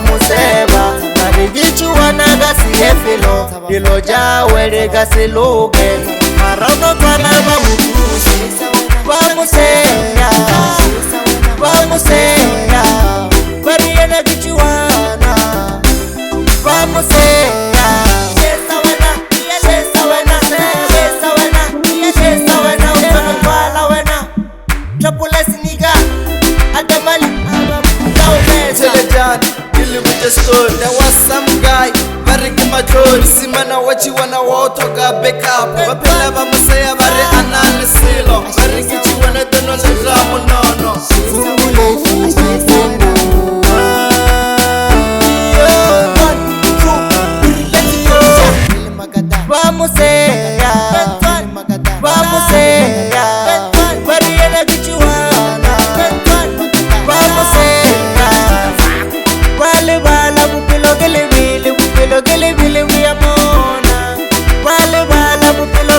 Museba marigichuwana gasi efilo ilo jawere gasi luge marauno twana bamutusi bamuseya bamuseya bariyana gichuwana bamuseya shesa wena shesa wena shesa wena shesa wena utwala wena chapulesi niga adamali Telejan with the story. There was some guy, very good majority. Simana what you wanna walk to go back up. Bapela bamusaya very analisilo. Very good you wanna do no drama no. Bamusaya, bamusaya, bariyana gichuwana. Bamusaya. Bala bupilo gele bile we amona. Bala bupilo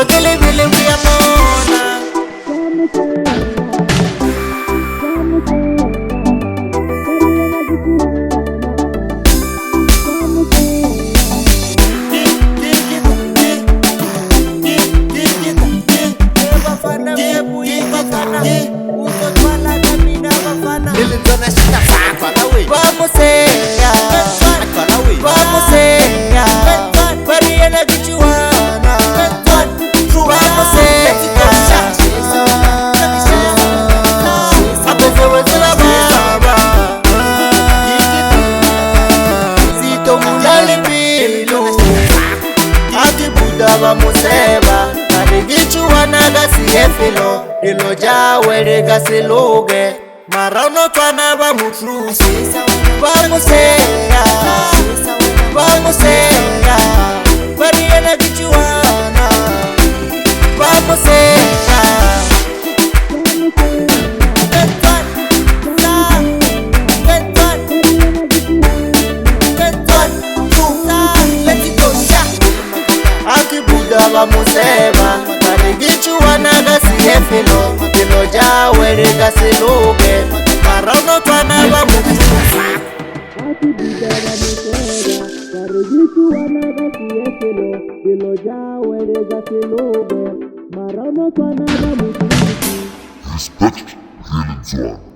gele bile we amona. Bamuseya, bamuseya, bariyana gichuwana. Bamuseya, abezewezela baba. Zito mulali pilu, akibuda bamuseba. Marigichuwana gasi efilo, ilo jawere gasi luge. Marauno twana bamutrusi bamuseya, bamuseya, bariyana gichuwana. Bamuseya. Akibuda bamuseba marigichuwana gasi efilo ilo jawere gasi luge marauno twana bamutrusi. Akibuda bamuseba marigichuwana gasi efilo ilo jawere gasi luge marauno twana bamutrusi. Respect Villain Zone.